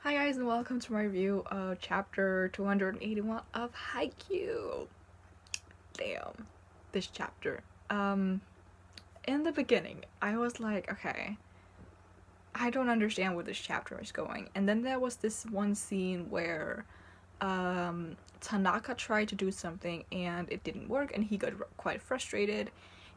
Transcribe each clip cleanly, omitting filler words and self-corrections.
Hi guys and welcome to my review of chapter 281 of Haikyuu. Damn, this chapter. In the beginning, I was like, okay, I don't understand where this chapter is going. And then there was this one scene where Tanaka tried to do something and it didn't work and he got quite frustrated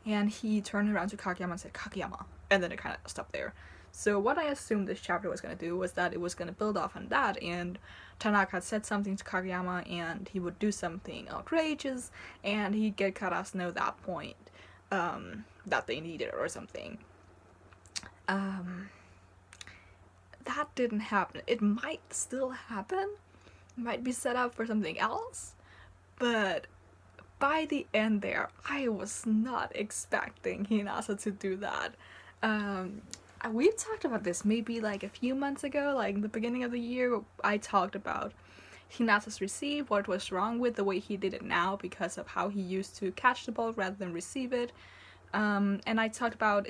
and he turned around to Kageyama and said, "Kageyama," and then it kind of stopped there. So what I assumed this chapter was going to do was that it was going to build off on that, and Tanaka had said something to Kageyama and he would do something outrageous and he'd get Karasuno that point that they needed or something. That didn't happen. It might still happen, might be set up for something else, but by the end there, I was not expecting Hinata to do that. We've talked about this maybe like a few months ago, like in the beginning of the year. I talked about Hinata's receive, what was wrong with the way he did it now because of how he used to catch the ball rather than receive it. And I talked about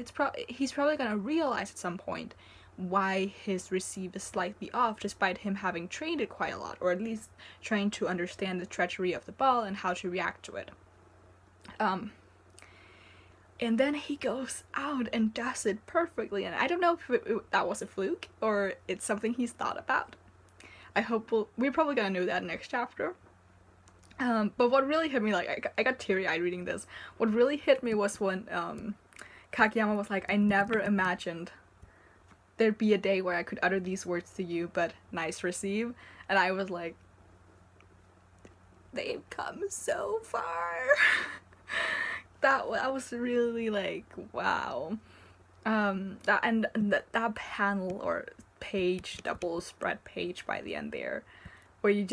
he's probably gonna realize at some point why his receive is slightly off despite him having trained it quite a lot, or at least trying to understand the treachery of the ball and how to react to it. And then he goes out and does it perfectly, and I don't know if that was a fluke or it's something he's thought about. I hope we're probably gonna know that next chapter. But what really hit me, like, I got teary-eyed reading this. What really hit me was when Kageyama was like, "I never imagined there'd be a day where I could utter these words to you, but nice receive." And I was like, they've come so far. that was really like, wow. That panel or page, double spread page by the end there, where you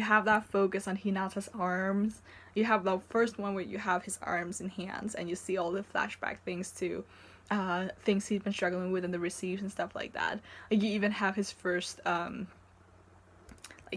have that focus on Hinata's arms. You have the first one where you have his arms and hands and you see all the flashback things to things he's been struggling with and the receives and stuff like that. Like, you even have his first like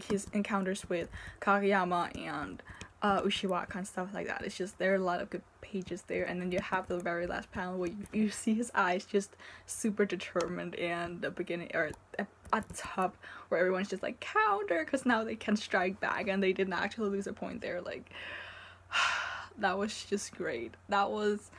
his encounters with Kageyama and Ushiwaka and stuff like that. It's just, there are a lot of good pages there, and then you have the very last panel where you see his eyes just super determined, and the beginning, or at the top, where everyone's just like, counter, because now they can strike back, and they didn't actually lose a point there. Like, that was just great. That was,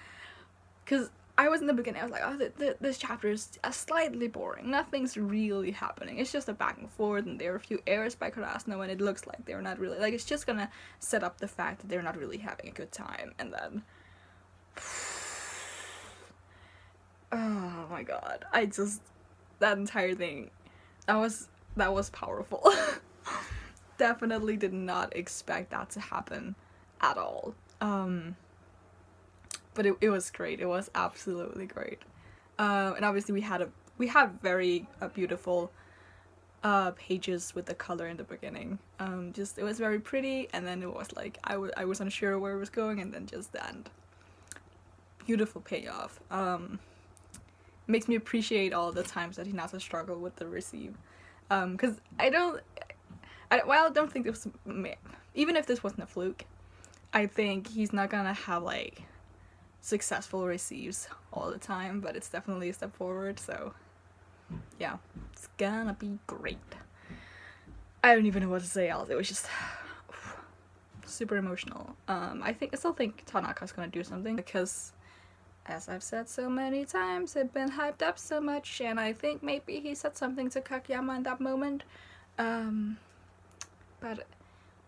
because I was in the beginning, I was like, oh, this chapter is slightly boring. Nothing's really happening. It's just a back and forth, and there are a few errors by Karasuno, and it looks like they're not really, like, it's just gonna set up the fact that they're not really having a good time, and then, oh my god, that entire thing, that was powerful. Definitely did not expect that to happen at all. But it was great. It was absolutely great. And obviously we had very beautiful pages with the color in the beginning. Just, it was very pretty, and then it was like I was unsure where it was going, and then just the end. Beautiful payoff. Makes me appreciate all the times that Hinata struggled with the receive. Because I don't think this was, even if this wasn't a fluke, I think he's not gonna have like successful receives all the time, but it's definitely a step forward, so yeah, it's gonna be great. I don't even know what to say else. It was just super emotional. I still think Tanaka's gonna do something, because as I've said so many times, it's been hyped up so much, and I think maybe he said something to Kageyama in that moment, but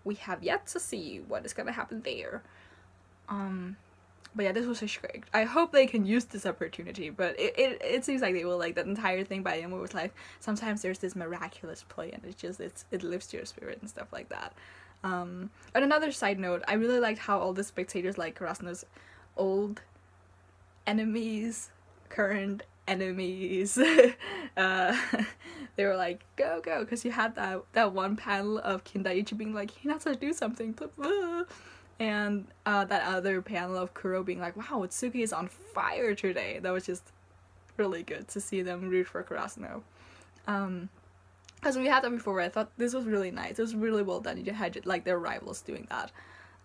we have yet to see what is gonna happen there. But yeah, this was just great. I hope they can use this opportunity, but it seems like they will. Like, that entire thing by him was like, sometimes there's this miraculous play, and it lifts your spirit and stuff like that. On another side note, I really liked how all the spectators, like Karasuno's old enemies, current enemies, they were like, go, go, because you had that one panel of Kindaichi being like, Hinata, do something, blah, blah. And that other panel of Kuro being like, wow, Utsuki is on fire today. That was just really good to see them root for Karasuno. Because we had that before, I thought this was really nice. It was really well done. You had like their rivals doing that.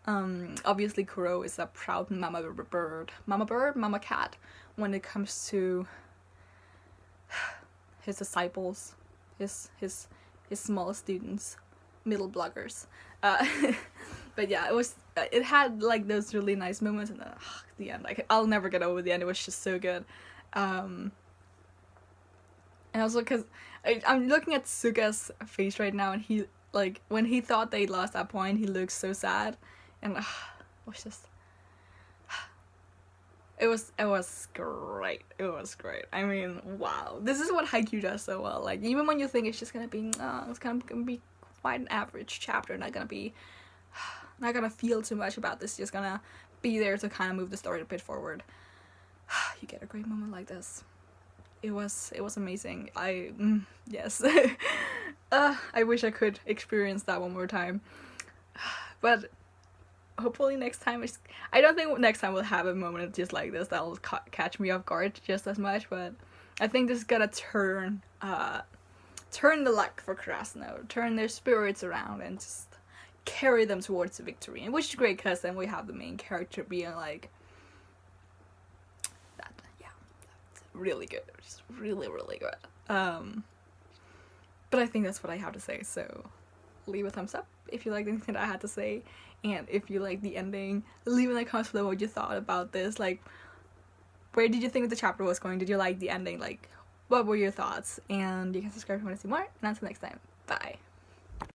Obviously Kuro is a proud mama cat when it comes to his disciples, his his small students, middle bloggers. But yeah, it had like those really nice moments, and the end, like I'll never get over the end. It was just so good. And also because I'm looking at Suga's face right now, and he, like, when he thought they lost that point, he looks so sad, and it was just, it was great. It was great. I mean, wow, this is what Haikyuu does so well. Like, even when you think it's just gonna be it's gonna be quite an average chapter, not gonna feel too much about this, just gonna be there to kind of move the story a bit forward, you get a great moment like this. It was amazing. Yes. I wish I could experience that one more time, but hopefully next time I don't think next time we'll have a moment just like this that'll catch me off guard just as much, but I think this is gonna turn the luck for Krasno, turn their spirits around, and just carry them towards the victory. And which is great, because then we have the main character being like that. Yeah, that's really good. It's really, really good. But I think that's what I have to say, so leave a thumbs up if you like anything that I had to say, and if you like the ending, leave in the comments below what you thought about this. Like, where did you think the chapter was going? Did you like the ending? Like, what were your thoughts? And you can subscribe if you want to see more, and until next time, bye.